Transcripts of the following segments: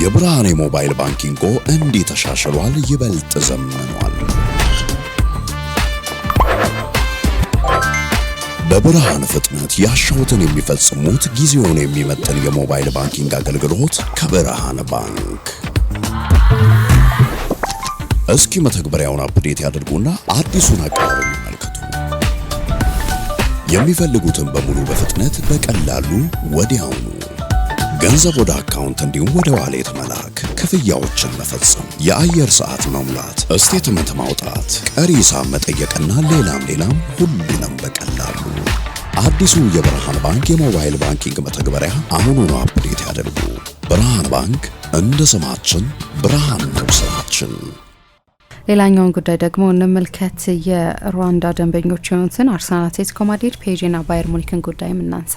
የብርሃን ሞባይል ባንኪንግ እንዴት ተሻሽሏል ይበልጥ ዘመኗል። በብርሃን ፍጥነት ያሻውትን የሚፈጽሙት ጊዜውን የሚመጥን የሞባይል ባንኪንግ አገልግሎት ከብርሃን ባንክ። እስኪ መተግበሪያውን አፕዴት ያድርጉና አዲሱን አቀራረብ ይመልከቱ። የሚፈልጉትን በሙሉ በፍጥነት በቀላሉ ወዲያውኑ ገንዘብ ወደ አካውንት እንዲሁም ወደ ዋሌት መላክ፣ ክፍያዎችን መፈጸም፣ የአየር ሰዓት መሙላት፣ ስቴትመንት ማውጣት፣ ቀሪ ሂሳብ መጠየቅና ሌላም ሁሉንም በቀላሉ። አዲሱ የብርሃን ባንክ የሞባይል ባንኪንግ መተግበሪያ አሁኑኑ አፕዴት ያድርጉ። ብርሃን ባንክ እንደ ስማችን ብርሃን ነው ስራችን። ሌላኛውን ጉዳይ ደግሞ እንመልከት። የሩዋንዳ ደንበኞች የሆኑትን አርሰናል፣ አትሌቲኮ ማድሪድ፣ ፔዥና ባየር ሙኒክን ጉዳይ እናንሳ።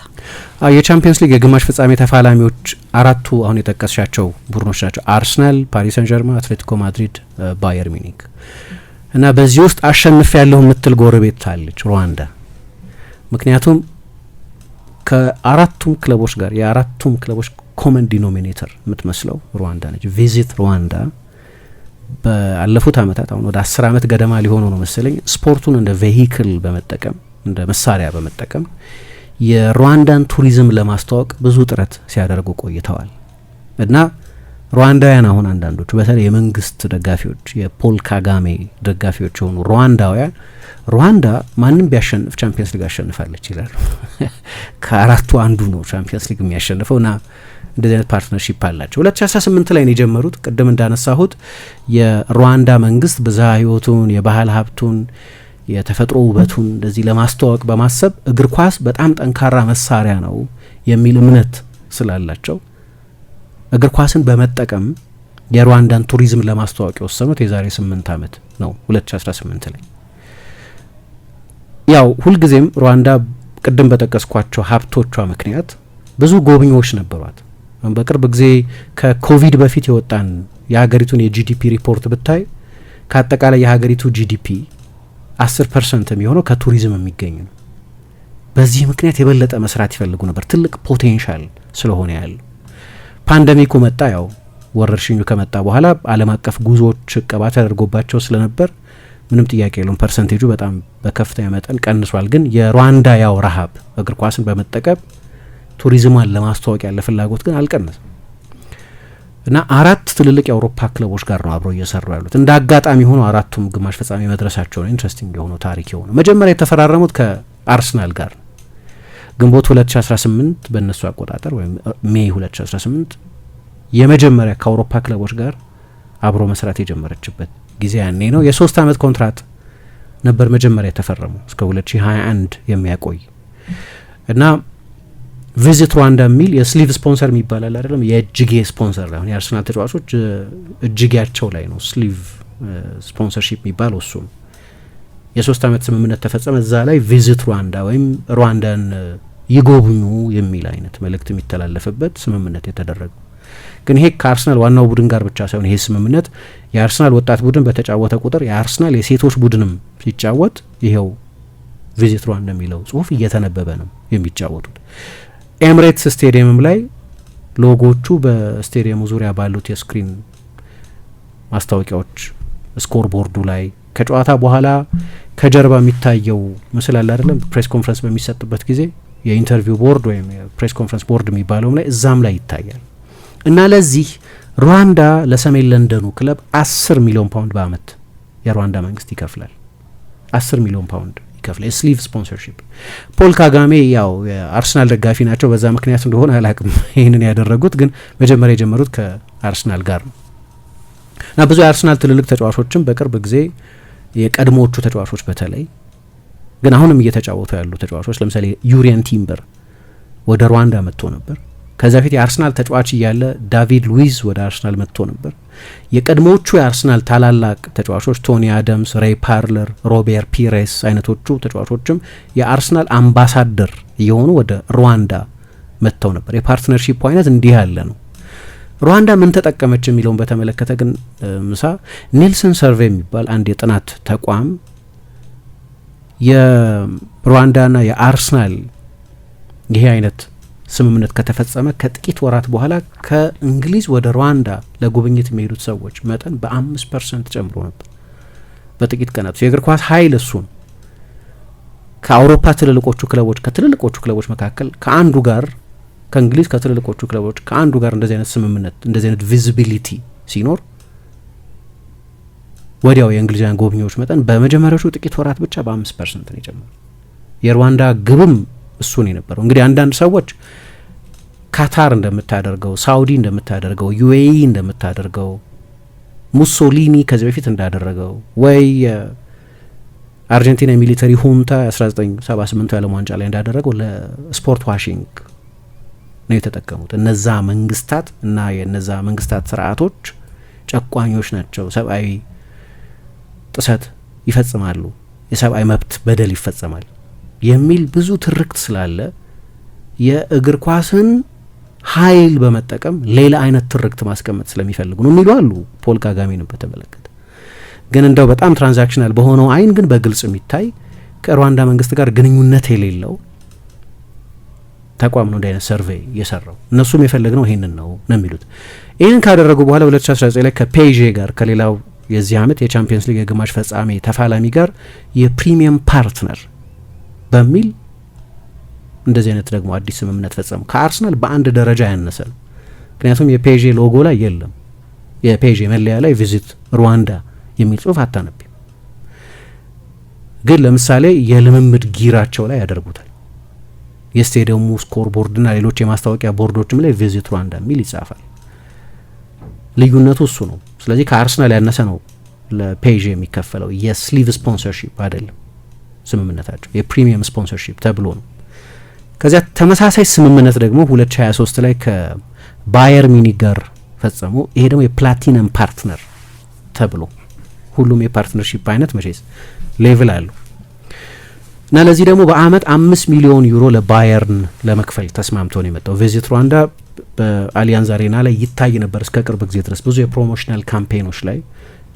የቻምፒየንስ ሊግ የግማሽ ፍጻሜ ተፋላሚዎች አራቱ አሁን የጠቀስሻቸው ቡድኖች ናቸው። አርሰናል፣ ፓሪስ ሰን ጀርመን፣ አትሌቲኮ ማድሪድ፣ ባየር ሙኒክ እና በዚህ ውስጥ አሸንፍ ያለሁ የምትል ጎረቤት አለች ሩዋንዳ። ምክንያቱም ከአራቱም ክለቦች ጋር የአራቱም ክለቦች ኮመን ዲኖሚኔተር የምትመስለው ሩዋንዳ ነች። ቪዚት ሩዋንዳ ባለፉት አመታት አሁን ወደ 10 አመት ገደማ ሊሆኑ ነው መሰለኝ ስፖርቱን እንደ ቬሂክል በመጠቀም እንደ መሳሪያ በመጠቀም የሩዋንዳን ቱሪዝም ለማስተዋወቅ ብዙ ጥረት ሲያደርጉ ቆይተዋል እና ሩዋንዳውያን አሁን አንዳንዶቹ በተለይ የመንግስት ደጋፊዎች የፖል ካጋሜ ደጋፊዎች የሆኑ ሩዋንዳውያን ሩዋንዳ ማንም ቢያሸንፍ ቻምፒየንስ ሊግ አሸንፋለች ይላሉ። ከአራቱ አንዱ ነው ቻምፒየንስ ሊግ የሚያሸንፈውና እንደዚህ አይነት ፓርትነርሺፕ አላቸው። 2018 ላይ ነው የጀመሩት። ቅድም እንዳነሳሁት የሩዋንዳ መንግስት ብዝሃ ህይወቱን፣ የባህል ሀብቱን፣ የተፈጥሮ ውበቱን እንደዚህ ለማስተዋወቅ በማሰብ እግር ኳስ በጣም ጠንካራ መሳሪያ ነው የሚል እምነት ስላላቸው እግር ኳስን በመጠቀም የሩዋንዳን ቱሪዝም ለማስተዋወቅ የወሰኑት የዛሬ 8 አመት ነው 2018 ላይ። ያው ሁልጊዜም ሩዋንዳ ቅድም በጠቀስኳቸው ሀብቶቿ ምክንያት ብዙ ጎብኚዎች ነበሯት። በቅርብ ጊዜ ከኮቪድ በፊት የወጣን የሀገሪቱን የጂዲፒ ሪፖርት ብታይ ከአጠቃላይ የሀገሪቱ ጂዲፒ 10% የሚሆነው ከቱሪዝም የሚገኝ ነው። በዚህ ምክንያት የበለጠ መስራት ይፈልጉ ነበር፣ ትልቅ ፖቴንሻል ስለሆነ ያለው። ፓንደሚኩ መጣ። ያው ወረርሽኙ ከመጣ በኋላ ዓለም አቀፍ ጉዞዎች እቀባ ተደርጎባቸው ስለነበር ምንም ጥያቄ የለውም ፐርሰንቴጁ በጣም በከፍተኛ መጠን ቀንሷል። ግን የሩዋንዳ ያው ረሃብ እግር ኳስን በመጠቀም ቱሪዝሟን ለማስተዋወቅ ያለ ፍላጎት ግን አልቀነሰም እና 4 ትልልቅ የአውሮፓ ክለቦች ጋር ነው አብረው እየሰሩ ያሉት። እንደ አጋጣሚ ሆኖ አራቱም ግማሽ ፍጻሜ መድረሳቸው ነው ኢንትረስቲንግ የሆነው ታሪክ የሆነው። መጀመሪያ የተፈራረሙት ከአርሰናል ጋር ግንቦት 2018 በእነሱ አቆጣጠር ወይም ሜይ 2018 የመጀመሪያ ከአውሮፓ ክለቦች ጋር አብሮ መስራት የጀመረችበት ጊዜ ያኔ ነው። የ3 አመት ኮንትራት ነበር መጀመሪያ የተፈረሙ እስከ 2021 የሚያቆይ እና ቪዚት ሩዋንዳ የሚል የስሊቭ ስፖንሰር የሚባላል አይደለም፣ የእጅጌ ስፖንሰር ላይ የአርሰናል ተጫዋቾች እጅጌያቸው ላይ ነው ስሊቭ ስፖንሰርሺፕ የሚባለው እሱ ነው። የ3 አመት ስምምነት ተፈጸመ። እዛ ላይ ቪዚት ሩዋንዳ ወይም ሩዋንዳን ይጎብኙ የሚል አይነት መልእክት የሚተላለፍበት ስምምነት የተደረገው። ግን ይሄ ከአርሰናል ዋናው ቡድን ጋር ብቻ ሳይሆን ይሄ ስምምነት የአርሰናል ወጣት ቡድን በተጫወተ ቁጥር የአርሰናል የሴቶች ቡድንም ሲጫወት ይሄው ቪዚት ሩዋንዳ የሚለው ጽሁፍ እየተነበበ ነው የሚጫወቱት። ኤምሬትስ ስቴዲየምም ላይ ሎጎቹ በስቴዲየሙ ዙሪያ ባሉት የስክሪን ማስታወቂያዎች ስኮር ቦርዱ ላይ ከጨዋታ በኋላ ከጀርባ የሚታየው ምስል አለ አይደለም፣ ፕሬስ ኮንፈረንስ በሚሰጥበት ጊዜ የኢንተርቪው ቦርድ ወይም የፕሬስ ኮንፈረንስ ቦርድ የሚባለውም ላይ እዛም ላይ ይታያል። እና ለዚህ ሩዋንዳ ለሰሜን ለንደኑ ክለብ 10 ሚሊዮን ፓውንድ በአመት የሩዋንዳ መንግስት ይከፍላል። 10 ሚሊዮን ፓውንድ ይከፍላል የስሊቭ ስፖንሰርሺፕ። ፖል ካጋሜ ያው የአርሰናል ደጋፊ ናቸው። በዛ ምክንያት እንደሆነ አላቅም ይህንን ያደረጉት፣ ግን መጀመሪያ የጀመሩት ከአርሰናል ጋር ነው እና ብዙ የአርሰናል ትልልቅ ተጫዋቾችም በቅርብ ጊዜ የቀድሞዎቹ ተጫዋቾች በተለይ ግን አሁንም እየተጫወቱ ያሉ ተጫዋቾች ለምሳሌ ዩሪየን ቲምበር ወደ ሩዋንዳ መጥቶ ነበር። ከዛ በፊት የአርሰናል ተጫዋች እያለ ዳቪድ ሉዊዝ ወደ አርሰናል መጥቶ ነበር። የቀድሞዎቹ የአርሰናል ታላላቅ ተጫዋቾች ቶኒ አደምስ፣ ሬይ ፓርለር፣ ሮቤር ፒሬስ አይነቶቹ ተጫዋቾችም የአርሰናል አምባሳደር እየሆኑ ወደ ሩዋንዳ መጥተው ነበር። የፓርትነርሺፕ አይነት እንዲህ ያለ ነው። ሩዋንዳ ምን ተጠቀመች የሚለውን በተመለከተ ግን ምሳ ኒልሰን ሰርቬይ የሚባል አንድ የጥናት ተቋም የሩዋንዳና የአርሰናል ይሄ አይነት ስምምነት ከተፈጸመ ከጥቂት ወራት በኋላ ከእንግሊዝ ወደ ሩዋንዳ ለጉብኝት የሚሄዱት ሰዎች መጠን በ5% ጨምሮ ነበር በጥቂት ቀናት። የእግር ኳስ ኃይል እሱ ነው። ከአውሮፓ ከትልልቆቹ ክለቦች መካከል ከአንዱ ጋር ከእንግሊዝ ከትልልቆቹ ክለቦች ከአንዱ ጋር እንደዚህ አይነት ስምምነት እንደዚህ አይነት ቪዚቢሊቲ ሲኖር ወዲያው የእንግሊዛውያን ጎብኚዎች መጠን በመጀመሪያዎቹ ጥቂት ወራት ብቻ በ5% ነው የጨመረው። የሩዋንዳ ግብም እሱ ነው የነበረው። እንግዲህ አንዳንድ ሰዎች ካታር እንደምታደርገው፣ ሳውዲ እንደምታደርገው፣ ዩኤኢ እንደምታደርገው፣ ሙሶሊኒ ከዚህ በፊት እንዳደረገው ወይ አርጀንቲና ሚሊተሪ ሁንታ 1978 የዓለም ዋንጫ ላይ እንዳደረገው ለስፖርት ዋሽንግ ነው የተጠቀሙት። እነዛ መንግስታት እና የነዛ መንግስታት ስርዓቶች ጨቋኞች ናቸው፣ ሰብአዊ ጥሰት ይፈጽማሉ፣ የሰብአዊ መብት በደል ይፈጸማል የሚል ብዙ ትርክት ስላለ የእግር ኳስን ኃይል በመጠቀም ሌላ አይነት ትርክት ማስቀመጥ ስለሚፈልጉ ነው የሚሉ አሉ። ፖል ካጋሜን በተመለከተ ግን እንደው በጣም ትራንዛክሽናል በሆነው አይን ግን በግልጽ የሚታይ ከሩዋንዳ መንግስት ጋር ግንኙነት የሌለው ተቋም ነው እንደ አይነት ሰርቬይ እየሰራው። እነሱም የፈለግነው ይሄንን ነው የሚሉት። ይህንን ካደረጉ በኋላ 2019 ላይ ከፔዤ ጋር ከሌላው የዚህ ዓመት የቻምፒየንስ ሊግ የግማሽ ፍጻሜ ተፋላሚ ጋር የፕሪሚየም ፓርትነር በሚል እንደዚህ አይነት ደግሞ አዲስ ስምምነት ፈጸሙ። ከአርሰናል በአንድ ደረጃ ያነሰ ነው። ምክንያቱም የፔዤ ሎጎ ላይ የለም፣ የፔዤ መለያ ላይ ቪዚት ሩዋንዳ የሚል ጽሁፍ አታነቢም። ግን ለምሳሌ የልምምድ ጊራቸው ላይ ያደርጉታል። የስቴዲየሙ ስኮር ቦርድና ሌሎች የማስታወቂያ ቦርዶችም ላይ ቪዚት ሩዋንዳ የሚል ይጻፋል። ልዩነቱ እሱ ነው። ስለዚህ ከአርሰናል ያነሰ ነው ለፔዤ የሚከፈለው። የስሊቭ ስፖንሰርሺፕ አይደለም ስምምነታቸው፣ የፕሪሚየም ስፖንሰርሺፕ ተብሎ ነው። ከዚያ ተመሳሳይ ስምምነት ደግሞ 2023 ላይ ከባየር ሚኒክ ጋር ፈጸሙ። ይሄ ደግሞ የፕላቲነም ፓርትነር ተብሎ ሁሉም የፓርትነርሺፕ አይነት መቼስ ሌቭል አለው እና ለዚህ ደግሞ በአመት 5 ሚሊዮን ዩሮ ለባየርን ለመክፈል ተስማምቶ ነው የመጣው። ቪዚት ሩዋንዳ በአሊያንዝ አሬና ላይ ይታይ ነበር እስከ ቅርብ ጊዜ ድረስ ብዙ የፕሮሞሽናል ካምፔኖች ላይ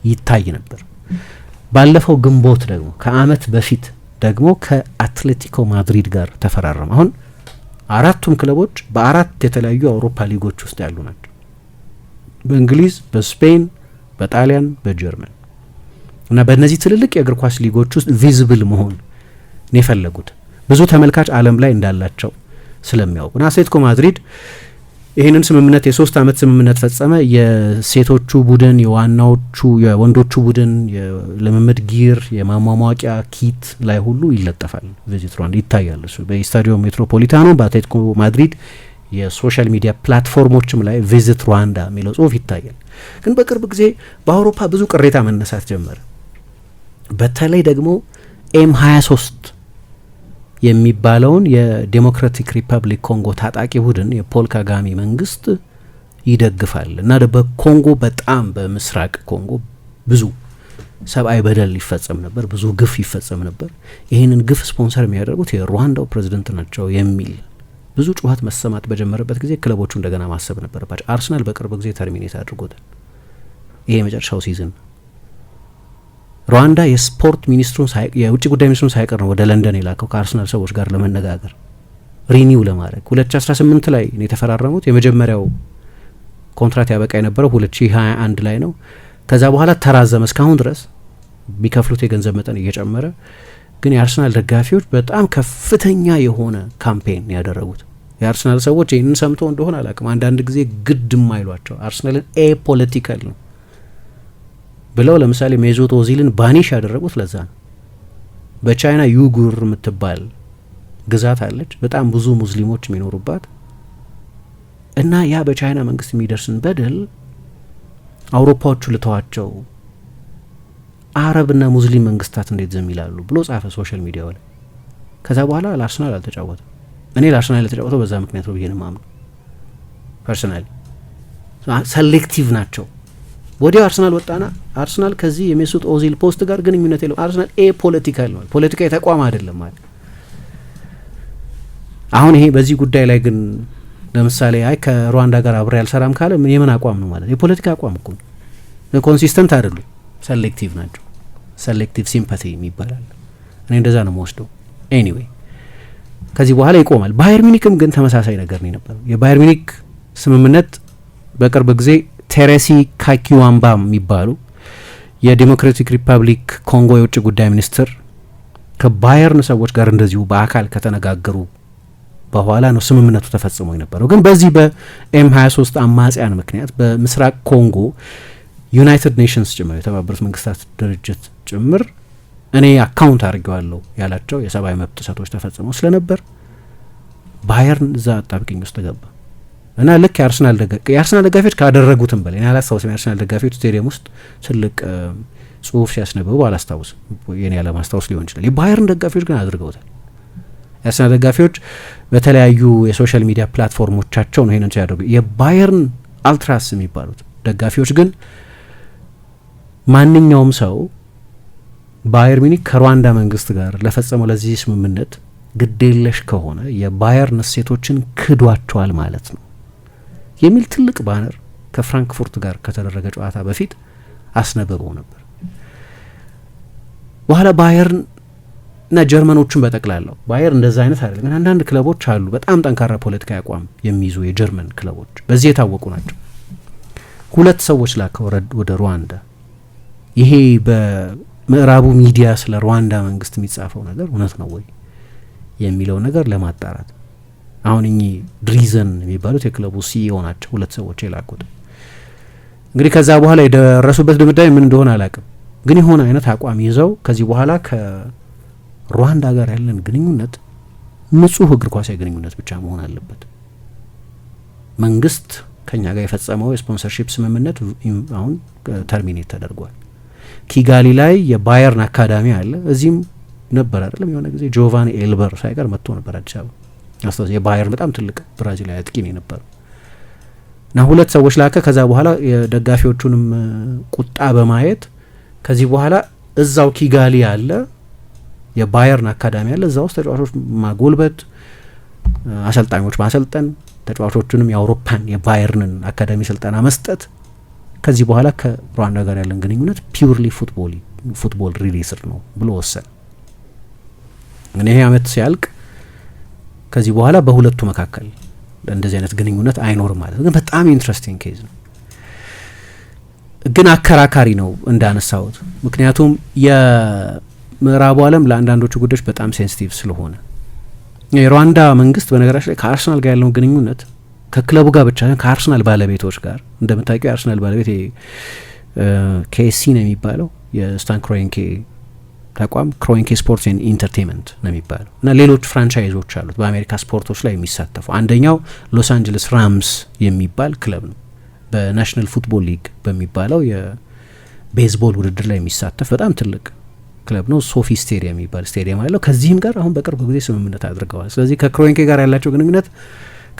ይታይ ነበር። ባለፈው ግንቦት ደግሞ ከአመት በፊት ደግሞ ከአትሌቲኮ ማድሪድ ጋር ተፈራረመ። አሁን አራቱም ክለቦች በአራት የተለያዩ አውሮፓ ሊጎች ውስጥ ያሉ ናቸው። በእንግሊዝ፣ በስፔን፣ በጣሊያን፣ በጀርመን እና በእነዚህ ትልልቅ የእግር ኳስ ሊጎች ውስጥ ቪዚብል መሆን ነው የፈለጉት ብዙ ተመልካች ዓለም ላይ እንዳላቸው ስለሚያውቁ እና አትሌቲኮ ማድሪድ ይህንን ስምምነት የ3 አመት ስምምነት ፈጸመ። የሴቶቹ ቡድን፣ የወንዶቹ ቡድን የልምምድ ጊር፣ የማሟሟቂያ ኪት ላይ ሁሉ ይለጠፋል። ቪዚት ሩዋንዳ ይታያል። እሱ በስታዲዮ ሜትሮፖሊታኖ በአትሌቲኮ ማድሪድ የሶሻል ሚዲያ ፕላትፎርሞችም ላይ ቪዚት ሩዋንዳ የሚለው ጽሁፍ ይታያል። ግን በቅርብ ጊዜ በአውሮፓ ብዙ ቅሬታ መነሳት ጀመረ። በተለይ ደግሞ ኤም23 የሚባለውን የዴሞክራቲክ ሪፐብሊክ ኮንጎ ታጣቂ ቡድን የፖል ካጋሜ መንግስት ይደግፋል እና በኮንጎ በጣም በምስራቅ ኮንጎ ብዙ ሰብአዊ በደል ይፈጸም ነበር፣ ብዙ ግፍ ይፈጸም ነበር። ይህንን ግፍ ስፖንሰር የሚያደርጉት የሩዋንዳው ፕሬዚደንት ናቸው የሚል ብዙ ጩኸት መሰማት በጀመረበት ጊዜ ክለቦቹ እንደገና ማሰብ ነበረባቸው። አርሰናል በቅርብ ጊዜ ተርሚኔት አድርጎታል። ይሄ የመጨረሻው ሲዝን ሩዋንዳ የስፖርት ሚኒስትሩን የውጭ ጉዳይ ሚኒስትሩን ሳይቀር ነው ወደ ለንደን የላከው ከአርሰናል ሰዎች ጋር ለመነጋገር ሪኒው ለማድረግ። 2018 ላይ ነው የተፈራረሙት። የመጀመሪያው ኮንትራት ያበቃ የነበረው 2021 ላይ ነው። ከዛ በኋላ ተራዘመ እስካሁን ድረስ የሚከፍሉት የገንዘብ መጠን እየጨመረ። ግን የአርሰናል ደጋፊዎች በጣም ከፍተኛ የሆነ ካምፔን ያደረጉት። የአርሰናል ሰዎች ይህንን ሰምተው እንደሆነ አላውቅም፣ አንዳንድ ጊዜ ግድ የማይሏቸው አርሰናልን ፖለቲካል ነው ብለው ለምሳሌ ሜዞት ኦዚልን ባኒሽ ያደረጉት ለዛ ነው። በቻይና ዩጉር የምትባል ግዛት አለች፣ በጣም ብዙ ሙስሊሞች የሚኖሩባት እና ያ በቻይና መንግስት የሚደርስን በደል አውሮፓዎቹ ልተዋቸው፣ አረብና ሙስሊም መንግስታት እንዴት ዝም ይላሉ ብሎ ጻፈ ሶሻል ሚዲያው ላይ። ከዛ በኋላ ለአርሰናል አልተጫወተም። እኔ ለአርሰናል የተጫወተው በዛ ምክንያት ነው ብዬ ነው የማምነው። ፐርሰናሊ ሰሌክቲቭ ናቸው። ወዲያው አርሰናል ወጣና አርሰናል ከዚህ የሜሱት ኦዚል ፖስት ጋር ግንኙነት የለው፣ አርሰናል ፖለቲካል ነው፣ ፖለቲካዊ ተቋም አይደለም ማለት። አሁን ይሄ በዚህ ጉዳይ ላይ ግን ለምሳሌ ከሩዋንዳ ጋር አብሬ አልሰራም ካለ የምን አቋም ነው ማለት? የፖለቲካ አቋም እኮ ነው። ኮንሲስተንት አይደሉም፣ ሰሌክቲቭ ናቸው። ሰሌክቲቭ ሲምፓቲ ይባላል። እኔ እንደዛ ነው የምወስደው። ኤኒዌይ ከዚህ በኋላ ይቆማል። ባየር ሚኒክም ግን ተመሳሳይ ነገር ነው የነበረው። የባየር ሚኒክ ስምምነት በቅርብ ጊዜ ቴሬሲ ካኪዋምባ የሚባሉ የዲሞክራቲክ ሪፐብሊክ ኮንጎ የውጭ ጉዳይ ሚኒስትር ከባየርን ሰዎች ጋር እንደዚሁ በአካል ከተነጋገሩ በኋላ ነው ስምምነቱ ተፈጽሞ የነበረው። ግን በዚህ በኤም23 አማጽያን ምክንያት በምስራቅ ኮንጎ ዩናይትድ ኔሽንስ ጭምር የተባበሩት መንግስታት ድርጅት ጭምር እኔ አካውንት አድርጌዋለሁ ያላቸው የሰብአዊ መብት ጥሰቶች ተፈጽመው ስለነበር ባየርን እዛ አጣብቂኝ ውስጥ ገባ እና ልክ የአርሰናል ደጋፊዎች ካደረጉትም በላይ እኔ አላስታውስም። የአርሰናል ደጋፊዎች ስቴዲየም ውስጥ ትልቅ ጽሁፍ ሲያስነበቡ አላስታውስም፣ የኔ ያለማስታወስ ሊሆን ይችላል። የባየርን ደጋፊዎች ግን አድርገውታል። የአርሰናል ደጋፊዎች በተለያዩ የሶሻል ሚዲያ ፕላትፎርሞቻቸው ነው ይሄንን ሲያደርጉ። የባየርን አልትራስ የሚባሉት ደጋፊዎች ግን ማንኛውም ሰው ባየር ሚኒክ ከሩዋንዳ መንግስት ጋር ለፈጸመው ለዚህ ስምምነት ግዴለሽ ከሆነ የባየርን እሴቶችን ክዷቸዋል ማለት ነው የሚል ትልቅ ባነር ከፍራንክፉርት ጋር ከተደረገ ጨዋታ በፊት አስነበበው ነበር። በኋላ ባየርን እና ጀርመኖቹን በጠቅላላው ባየር እንደዛ አይነት አይደለም፣ ግን አንዳንድ ክለቦች አሉ በጣም ጠንካራ ፖለቲካዊ አቋም የሚይዙ የጀርመን ክለቦች በዚህ የታወቁ ናቸው። 2 ሰዎች ላከ ወደ ሩዋንዳ። ይሄ በምዕራቡ ሚዲያ ስለ ሩዋንዳ መንግስት የሚጻፈው ነገር እውነት ነው ወይ የሚለው ነገር ለማጣራት አሁን እኚህ ድሪዘን የሚባሉት የክለቡ ሲኢኦ ናቸው 2 ሰዎች የላኩት። እንግዲህ ከዛ በኋላ የደረሱበት ድምዳሜ ምን እንደሆነ አላውቅም፣ ግን የሆነ አይነት አቋም ይዘው ከዚህ በኋላ ከሩዋንዳ ጋር ያለን ግንኙነት ንጹህ እግር ኳሳዊ ግንኙነት ብቻ መሆን አለበት። መንግስት ከኛ ጋር የፈጸመው የስፖንሰርሺፕ ስምምነት አሁን ተርሚኔት ተደርጓል። ኪጋሊ ላይ የባየርን አካዳሚ አለ፣ እዚህም ነበር አይደለም የሆነ ጊዜ ጆቫኒ ኤልበር ሳይቀር መጥቶ ነበር አዲስ አበባ። አስተዋጽኦ የባየር በጣም ትልቅ ብራዚላዊ አጥቂ ነው የነበረው እና 2 ሰዎች ላከ። ከዛ በኋላ የደጋፊዎቹንም ቁጣ በማየት ከዚህ በኋላ እዛው ኪጋሊ ያለ የባየርን አካዳሚ አለ፣ እዛ ውስጥ ተጫዋቾች ማጎልበት፣ አሰልጣኞች ማሰልጠን፣ ተጫዋቾቹንም የአውሮፓን የባየርንን አካዳሚ ስልጠና መስጠት። ከዚህ በኋላ ከሩዋንዳ ጋር ያለን ግንኙነት ፒውርሊ ፉትቦል ሪሌትድ ነው ብሎ ወሰነ። ግን ይሄ አመት ሲያልቅ ከዚህ በኋላ በሁለቱ መካከል እንደዚህ አይነት ግንኙነት አይኖርም ማለት ነው። ግን በጣም ኢንትረስቲንግ ኬዝ ነው፣ ግን አከራካሪ ነው እንዳነሳሁት። ምክንያቱም የምዕራቡ ዓለም ለአንዳንዶቹ ጉዳዮች በጣም ሴንሲቲቭ ስለሆነ የሩዋንዳ መንግስት በነገራችን ላይ ከአርሰናል ጋር ያለውን ግንኙነት ከክለቡ ጋር ብቻ ከአርሰናል ባለቤቶች ጋር እንደምታውቂው የአርሰናል ባለቤት ኬሲ ነው የሚባለው የስታን ክሮንኬ ተቋም ክሮንኬ ስፖርትስ ኤንድ ኢንተርቴንመንት ነው የሚባለው እና ሌሎች ፍራንቻይዞች አሉት በአሜሪካ ስፖርቶች ላይ የሚሳተፉ። አንደኛው ሎስ አንጀለስ ራምስ የሚባል ክለብ ነው በናሽናል ፉትቦል ሊግ በሚባለው የቤዝቦል ውድድር ላይ የሚሳተፍ በጣም ትልቅ ክለብ ነው። ሶፊ ስቴዲየም የሚባል ስቴዲየም አለው። ከዚህም ጋር አሁን በቅርብ ጊዜ ስምምነት አድርገዋል። ስለዚህ ከክሮንኬ ጋር ያላቸው ግንኙነት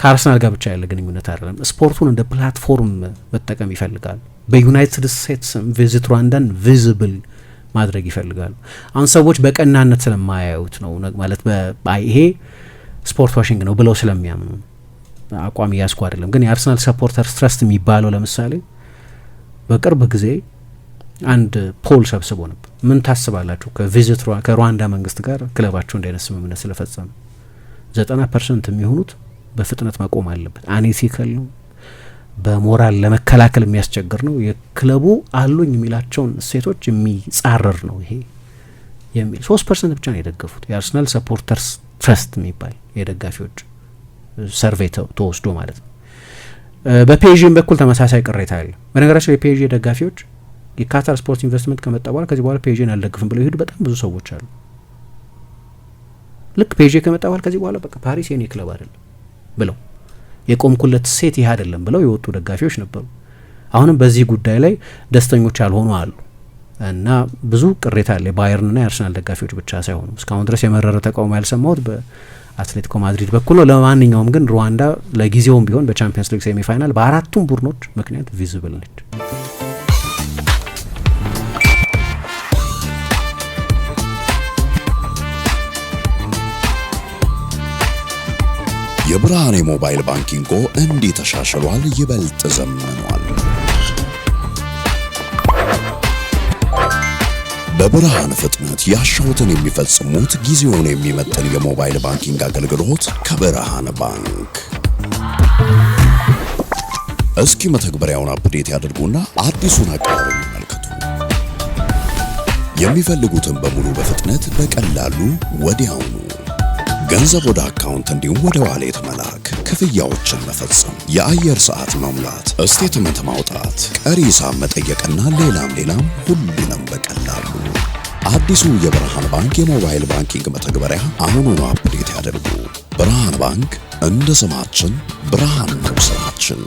ከአርሰናል ጋር ብቻ ያለ ግንኙነት አይደለም። ስፖርቱን እንደ ፕላትፎርም መጠቀም ይፈልጋል። በዩናይትድ ስቴትስ ቪዚት ሩዋንዳን ቪዚብል ማድረግ ይፈልጋሉ። አሁን ሰዎች በቀናነት ስለማያዩት ነው ማለት ይሄ ስፖርት ዋሽንግ ነው ብለው ስለሚያምኑ አቋም እያስኩ አይደለም። ግን የአርሰናል ሰፖርተርስ ትረስት የሚባለው ለምሳሌ በቅርብ ጊዜ አንድ ፖል ሰብስቦ ነበር። ምን ታስባላችሁ ከሩዋንዳ መንግስት ጋር ክለባቸው እንዳይነት ስምምነት ስለፈጸመ 90% የሚሆኑት በፍጥነት መቆም አለበት፣ አኔቲካል ነው፣ በሞራል ለመከላከል የሚያስቸግር ነው፣ የክለቡ አሉኝ የሚላቸውን እሴቶች የሚጻረር ነው ይሄ የሚል 3% ብቻ ነው የደገፉት። የአርሰናል ሰፖርተርስ ትረስት የሚባል የደጋፊዎች ሰርቬይ ተወስዶ ማለት ነው። በፔዥም በኩል ተመሳሳይ ቅሬታ አለ። በነገራችን የፔዥ ደጋፊዎች የካታር ስፖርት ኢንቨስትመንት ከመጣ በኋላ ከዚህ በኋላ ፔዥን አልደግፍም ብለው ይሄዱ በጣም ብዙ ሰዎች አሉ። ልክ ፔዥ ከመጣ በኋላ ከዚህ በኋላ በቃ ፓሪስ የኔ ክለብ አይደለም ብለው የቆምኩለት ሴት ይህ አይደለም ብለው የወጡ ደጋፊዎች ነበሩ። አሁንም በዚህ ጉዳይ ላይ ደስተኞች ያልሆኑ አሉ እና ብዙ ቅሬታ አለ። የባየርንና የአርሰናል ደጋፊዎች ብቻ ሳይሆኑ እስካሁን ድረስ የመረረ ተቃውሞ ያልሰማሁት በአትሌቲኮ ማድሪድ በኩል ነው። ለማንኛውም ግን ሩዋንዳ ለጊዜውም ቢሆን በቻምፒየንስ ሊግ ሴሚ ፋይናል በአራቱም ቡድኖች ምክንያት ቪዚብል ነች። የብርሃን የሞባይል ባንኪንጎ እንዲህ ተሻሽሏል፣ ይበልጥ ዘምኗል። በብርሃን ፍጥነት ያሻውትን የሚፈጽሙት ጊዜውን የሚመጥን የሞባይል ባንኪንግ አገልግሎት ከብርሃን ባንክ። እስኪ መተግበሪያውን አፕዴት ያድርጉና አዲሱን አቀራረብ ይመልከቱ። የሚፈልጉትን በሙሉ በፍጥነት በቀላሉ ወዲያውኑ ገንዘብ ወደ አካውንት እንዲሁም ወደ ዋሌት መላክ፣ ክፍያዎችን መፈጸም፣ የአየር ሰዓት መሙላት፣ ስቴትመንት ማውጣት፣ ቀሪ ሂሳብ መጠየቅና ሌላም ሁሉንም በቀላሉ። አዲሱ የብርሃን ባንክ የሞባይል ባንኪንግ መተግበሪያ አሁኑኑ አፕዴት ያድርጉ። ብርሃን ባንክ እንደ ስማችን ብርሃን ነው ስራችን።